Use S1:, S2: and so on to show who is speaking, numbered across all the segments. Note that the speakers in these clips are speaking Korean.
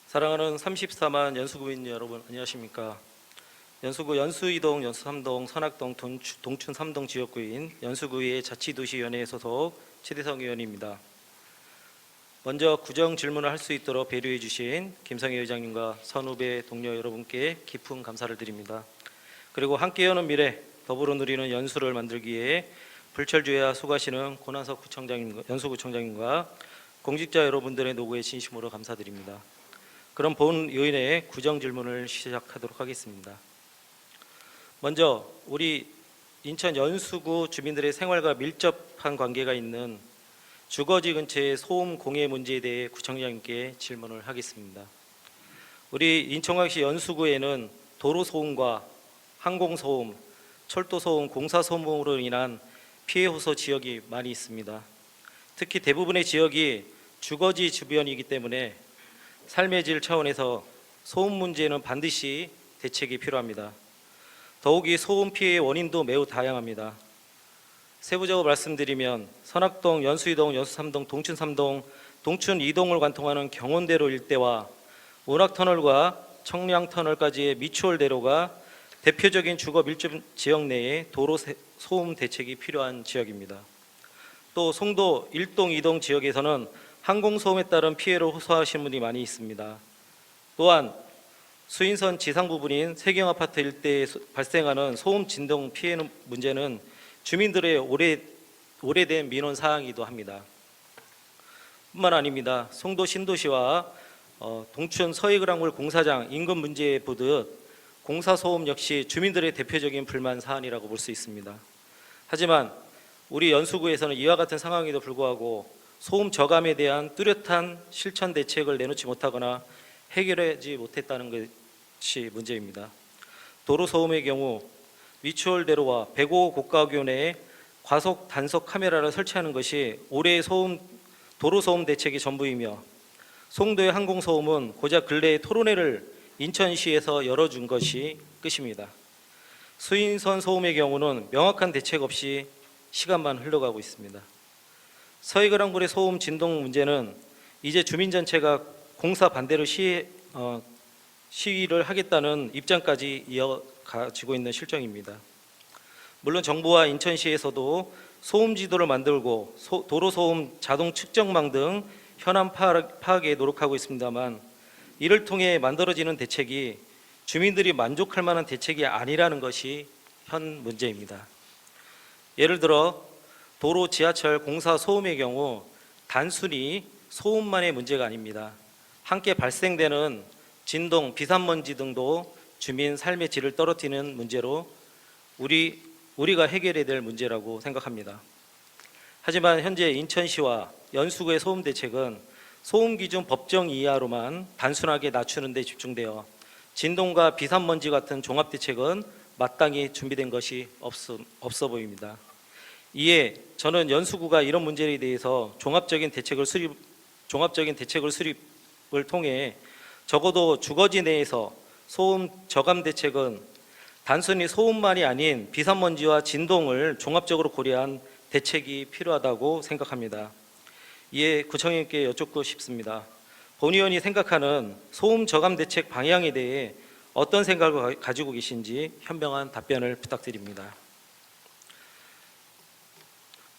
S1: 사랑하는 34만 연수구민 여러분, 안녕하십니까? 연수구 연수이동, 연수3동, 선악동, 동춘 3동 지역구인 연수구의 자치도시위원회 소속 최대성 의원입니다. 먼저 구정 질문을 할 수 있도록 배려해 주신 김성애 의장님과 선후배 동료 여러분께 깊은 감사를 드립니다. 그리고 함께 여는 미래, 더불어 누리는 연수를 만들기 위해 불철주야 수고하시는 권한석 연수구청장님과 공직자 여러분들의 노고에 진심으로 감사드립니다. 그럼 본 의원의 구정 질문을 시작하도록 하겠습니다. 먼저 우리 인천 연수구 주민들의 생활과 밀접한 관계가 있는 주거지 근처의 소음 공해 문제에 대해 구청장님께 질문을 하겠습니다. 우리 인천광역시 연수구에는 도로 소음과 항공 소음, 철도 소음, 공사 소음으로 인한 피해 호소 지역이 많이 있습니다. 특히 대부분의 지역이 주거지 주변이기 때문에 삶의 질 차원에서 소음 문제는 반드시 대책이 필요합니다. 더욱이 소음 피해의 원인도 매우 다양합니다. 세부적으로 말씀드리면 선악동, 연수이동, 연수3동, 동춘 3동, 동춘 2동을 관통하는 경운대로 일대와 운악터널과 청량터널까지의 미추홀대로가 대표적인 주거 밀접 지역 내에 도로 소음 대책이 필요한 지역입니다. 또 송도 1동, 2동 지역에서는 항공소음에 따른 피해를 호소하시는 분이 많이 있습니다. 또한 수인선 지상 부분인 세경아파트 일대에 발생하는 소음 진동 피해 문제는 주민들의 오래된 민원 사항이기도 합니다. 뿐만 아닙니다. 송도 신도시와 동춘 서해그랑물 공사장 인근 문제에 보듯 공사소음 역시 주민들의 대표적인 불만 사안이라고 볼 수 있습니다. 하지만 우리 연수구에서는 이와 같은 상황에도 불구하고 소음 저감에 대한 뚜렷한 실천 대책을 내놓지 못하거나 해결하지 못했다는 것이 문제입니다. 도로 소음의 경우 미추홀대로와 105 고가교내에 과속 단속 카메라를 설치하는 것이 올해의 도로 소음 대책의 전부이며, 송도의 항공 소음은 고작 근래에 토론회를 인천시에서 열어준 것이 끝입니다. 수인선 소음의 경우는 명확한 대책 없이 시간만 흘러가고 있습니다. 서해그랑물의 소음 진동 문제는 이제 주민 전체가 공사 반대로 시위를 하겠다는 입장까지 이어가지고 있는 실정입니다. 물론 정부와 인천시에서도 소음 지도를 만들고 도로 소음 자동 측정망 등 현안 파악에 노력하고 있습니다만, 이를 통해 만들어지는 대책이 주민들이 만족할 만한 대책이 아니라는 것이 현 문제입니다. 예를 들어 도로 지하철 공사 소음의 경우 단순히 소음만의 문제가 아닙니다. 함께 발생되는 진동, 비산먼지 등도 주민 삶의 질을 떨어뜨리는 문제로 우리가 해결해야 될 문제라고 생각합니다. 하지만 현재 인천시와 연수구의 소음 대책은 소음 기준 법정 이하로만 단순하게 낮추는 데 집중되어 진동과 비산먼지 같은 종합 대책은 마땅히 준비된 것이 없어 보입니다. 이에 저는 연수구가 이런 문제에 대해서 종합적인 대책을 수립을 통해 적어도 주거지 내에서 소음 저감 대책은 단순히 소음만이 아닌 비산먼지와 진동을 종합적으로 고려한 대책이 필요하다고 생각합니다. 이에 구청장님께 여쭙고 싶습니다. 본 의원이 생각하는 소음 저감 대책 방향에 대해 어떤 생각을 가지고 계신지 현명한 답변을 부탁드립니다.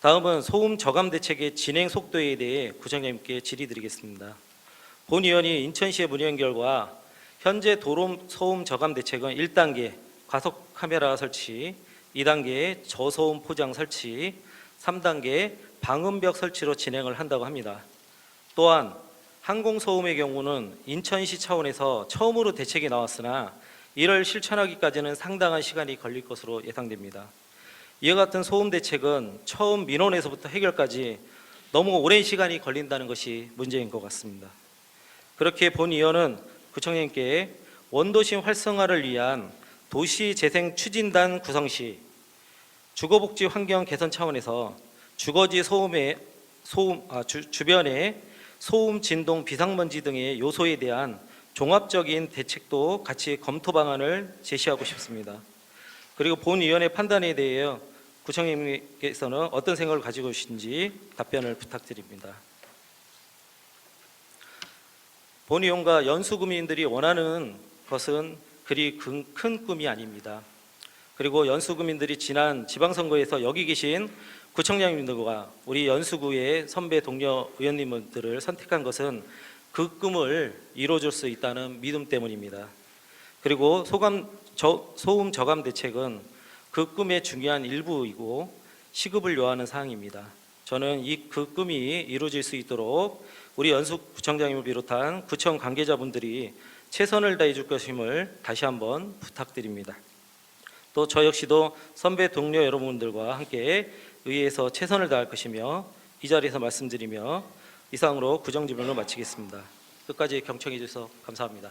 S1: 다음은 소음 저감 대책의 진행 속도에 대해 구청장님께 질의드리겠습니다. 본 의원이 인천시에 문의한 결과 현재 도로 소음 저감 대책은 1단계 과속 카메라 설치, 2단계 저소음 포장 설치, 3단계 방음벽 설치로 진행을 한다고 합니다. 또한 항공소음의 경우는 인천시 차원에서 처음으로 대책이 나왔으나 이를 실천하기까지는 상당한 시간이 걸릴 것으로 예상됩니다. 이와 같은 소음 대책은 처음 민원에서부터 해결까지 너무 오랜 시간이 걸린다는 것이 문제인 것 같습니다. 그렇게 본 의원은 구청장님께 원도심 활성화를 위한 도시재생추진단 구성 시 주거복지 환경 개선 차원에서 주거지 주변의 소음, 진동, 비상먼지 등의 요소에 대한 종합적인 대책도 같이 검토 방안을 제시하고 싶습니다. 그리고 본 의원의 판단에 대해 구청장님께서는 어떤 생각을 가지고 계신지 답변을 부탁드립니다. 본의원과 연수구민들이 원하는 것은 그리 큰 꿈이 아닙니다. 그리고 연수구민들이 지난 지방선거에서 여기 계신 구청장님들과 우리 연수구의 선배 동료 의원님들을 선택한 것은 그 꿈을 이루어줄 수 있다는 믿음 때문입니다. 그리고 소음 저감 대책은 그 꿈의 중요한 일부이고 시급을 요하는 사항입니다. 저는 그 꿈이 이루어질 수 있도록 우리 연수구청장님을 비롯한 구청 관계자분들이 최선을 다해 줄 것임을 다시 한번 부탁드립니다. 또 저 역시도 선배 동료 여러분들과 함께 의회에서 최선을 다할 것이며 이 자리에서 말씀드리며 이상으로 구정질문을 마치겠습니다. 끝까지 경청해 주셔서 감사합니다.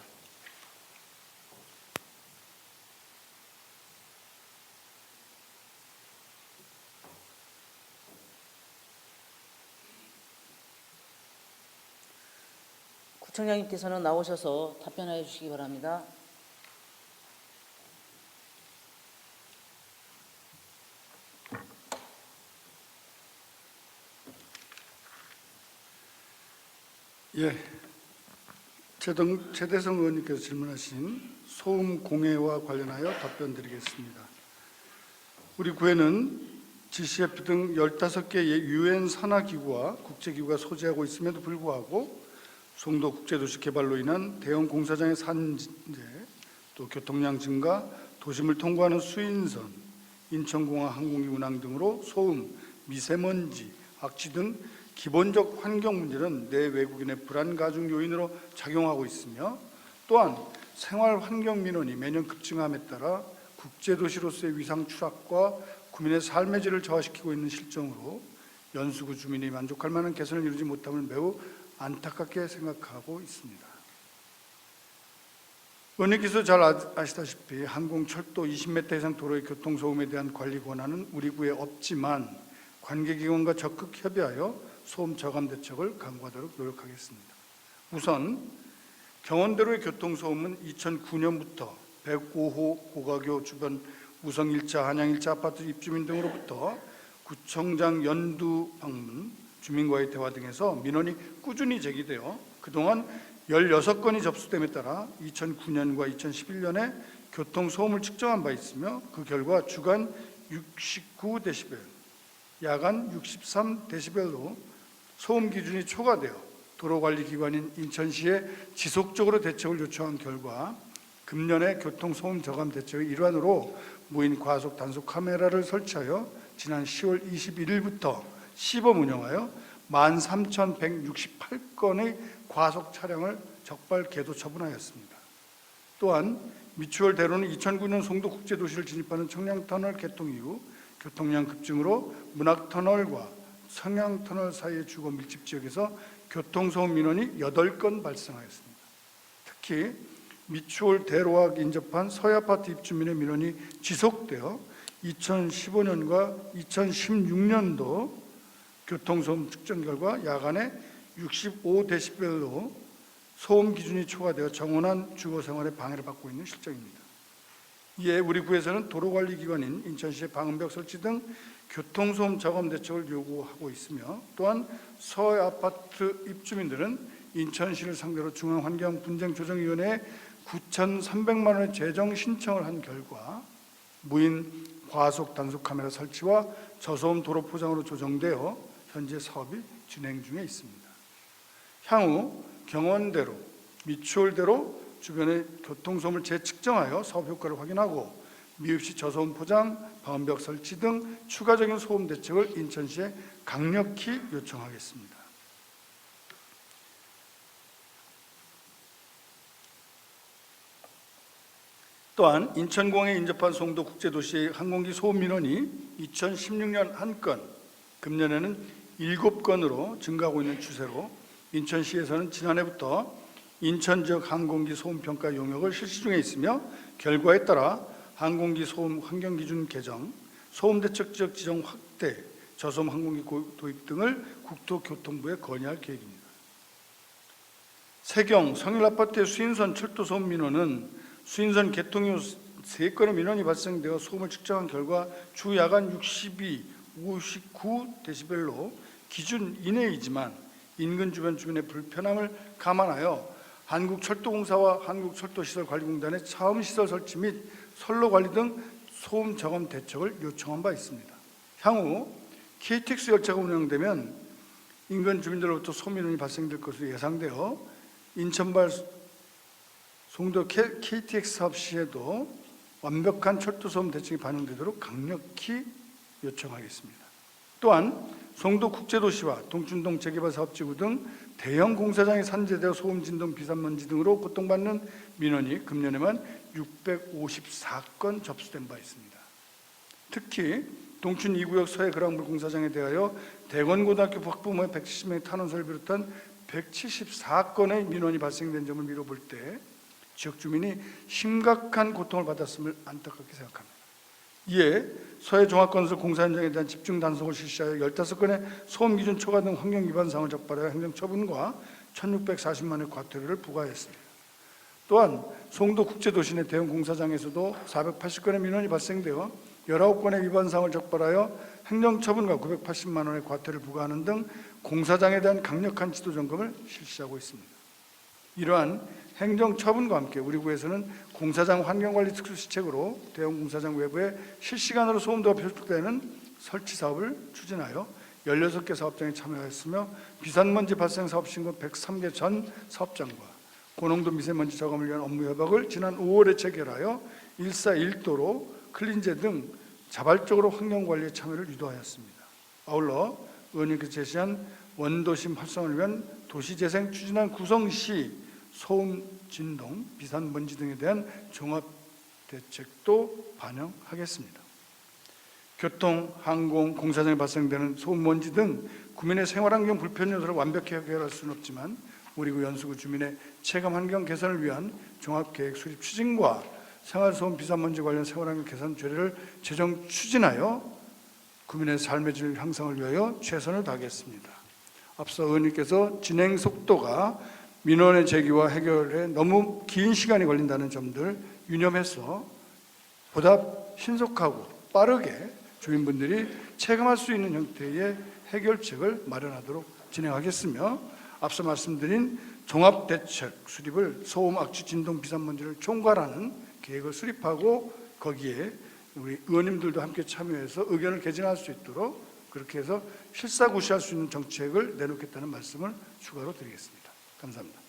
S2: 구청장님께서는 나오셔서 답변해 주시기 바랍니다.
S3: 예, 최대성 의원님께서 질문하신 소음 공해와 관련하여 답변드리겠습니다. 우리 구에는 GCF 등 15개의 유엔 산하기구와 국제기구가 소재하고 있음에도 불구하고 송도 국제도시 개발로 인한 대형 공사장의 산재, 또 교통량 증가, 도심을 통과하는 수인선, 인천공항 항공기 운항 등으로 소음, 미세먼지, 악취 등 기본적 환경 문제는 내 외국인의 불안 가중 요인으로 작용하고 있으며, 또한 생활 환경 민원이 매년 급증함에 따라 국제도시로서의 위상 추락과 구민의 삶의 질을 저하시키고 있는 실정으로 연수구 주민이 만족할 만한 개선을 이루지 못함을 매우 안타깝게 생각하고 있습니다. 의원님께서 잘 아시다시피 항공, 철도 20m 이상 도로의 교통소음에 대한 관리 권한은 우리 구에 없지만 관계기관과 적극 협의하여 소음 저감 대책을 강구하도록 노력하겠습니다. 우선 경원대로의 교통소음은 2009년부터 105호 고가교 주변 우성 1차, 한양 1차 아파트 입주민 등으로부터 구청장 연두 방문, 주민과의 대화 등에서 민원이 꾸준히 제기되어 그동안 16건이 접수됨에 따라 2009년과 2011년에 교통소음을 측정한 바 있으며 그 결과 주간 69데시벨, 야간 63데시벨로 소음 기준이 초과되어 도로관리기관인 인천시에 지속적으로 대책을 요청한 결과 금년에 교통소음 저감 대책의 일환으로 무인 과속 단속 카메라를 설치하여 지난 10월 21일부터 시범 운영하여 13,168건의 과속 차량을 적발 계도 처분하였습니다. 또한 미추홀대로는 2009년 송도 국제도시를 진입하는 청량터널 개통 이후 교통량 급증으로 문학터널과 청량터널 사이의 주거 밀집 지역에서 교통소음 민원이 8건 발생하였습니다. 특히 미추홀대로와 인접한 서해아파트 입주민의 민원이 지속되어 2015년과 2016년도 교통소음 측정 결과 야간에 65데시벨로 소음 기준이 초과되어 정원한 주거생활에 방해를 받고 있는 실정입니다. 이에 우리 구에서는 도로관리기관인 인천시의 방음벽 설치 등 교통소음 저감 대책을 요구하고 있으며, 또한 서해아파트 입주민들은 인천시를 상대로 중앙환경분쟁조정위원회에 9,300만 원의 재정 신청을 한 결과 무인 과속 단속 카메라 설치와 저소음 도로 포장으로 조정되어 현재 사업이 진행 중에 있습니다. 향후 경원대로, 미추홀대로 주변의 교통소음을 재측정하여 사업 효과를 확인하고 미흡시 저소음 포장, 방음벽 설치 등 추가적인 소음 대책을 인천시에 강력히 요청하겠습니다. 또한 인천공항에 인접한 송도 국제도시의 항공기 소음 민원이 2016년 1건, 금년에는 7건으로 증가하고 있는 추세로 인천시에서는 지난해부터 인천 지역 항공기 소음 평가 용역을 실시 중에 있으며, 결과에 따라 항공기 소음 환경기준 개정, 소음 대책 지역 지정 확대, 저소음 항공기 도입 등을 국토교통부에 건의할 계획입니다. 세경 성일아파트의 수인선 철도 소음 민원은 수인선 개통 이후 3건의 민원이 발생되어 소음을 측정한 결과 주 야간 62, 59데시벨로 기준 이내이지만 인근 주변 주민의 불편함을 감안하여 한국철도공사와 한국철도시설관리공단의 차음시설 설치 및 선로 관리 등 소음 저감 대책을 요청한 바 있습니다. 향후 KTX 열차가 운영되면 인근 주민들로부터 소음민원이 발생될 것으로 예상되어 인천발 송도 KTX 사업 시에도 완벽한 철도소음 대책이 반영되도록 강력히 요청하겠습니다. 또한 송도국제도시와 동춘동 재개발사업지구 등 대형 공사장에 산재되어 소음, 진동, 비산먼지 등으로 고통받는 민원이 금년에만 654건 접수된 바 있습니다. 특히 동춘 2구역 서해 그랑불 공사장에 대하여 대건고등학교 학부모의 170명의 탄원서를 비롯한 174건의 민원이 발생된 점을 미뤄볼 때 지역 주민이 심각한 고통을 받았음을 안타깝게 생각합니다. 이에 서해 종합건설 공사 현장에 대한 집중 단속을 실시하여 15건의 소음 기준 초과 등 환경 위반 사항을 적발하여 행정처분과 1,640만 원의 과태료를 부과했습니다. 또한 송도 국제도시 내 대형 공사장에서도 480건의 민원이 발생되어 19건의 위반 사항을 적발하여 행정처분과 980만 원의 과태료를 부과하는 등 공사장에 대한 강력한 지도 점검을 실시하고 있습니다. 이러한 행정처분과 함께 우리 구에서는 공사장 환경관리 특수시책으로 대형 공사장 외부에 실시간으로 소음도가 표출되는 설치 사업을 추진하여 16개 사업장에 참여하였으며 비산먼지 발생 사업 신고 103개 전 사업장과 고농도 미세먼지 저감을 위한 업무 협약을 지난 5월에 체결하여 141도로 클린제 등 자발적으로 환경관리에 참여를 유도하였습니다. 아울러 의원님께서 제시한 원도심 활성화를 위한 도시재생 추진안 구성시 소음, 진동, 비산먼지 등에 대한 종합대책도 반영하겠습니다. 교통, 항공, 공사장에 발생되는 소음, 먼지 등 구민의 생활환경 불편 요소를 완벽히 해결할 수는 없지만 우리 구 연수구 주민의 체감 환경 개선을 위한 종합계획 수립 추진과 생활소음, 비산먼지 관련 생활환경 개선 조례를 제정 추진하여 구민의 삶의 질 향상을 위하여 최선을 다하겠습니다. 앞서 의원님께서 진행 속도가 민원의 제기와 해결에 너무 긴 시간이 걸린다는 점들 유념해서 보다 신속하고 빠르게 주민분들이 체감할 수 있는 형태의 해결책을 마련하도록 진행하겠으며 앞서 말씀드린 종합대책 수립을 소음, 악취, 진동, 비산먼지를 총괄하는 계획을 수립하고 거기에 우리 의원님들도 함께 참여해서 의견을 개진할 수 있도록 그렇게 해서 실사구시할 수 있는 정책을 내놓겠다는 말씀을 추가로 드리겠습니다. 감사합니다.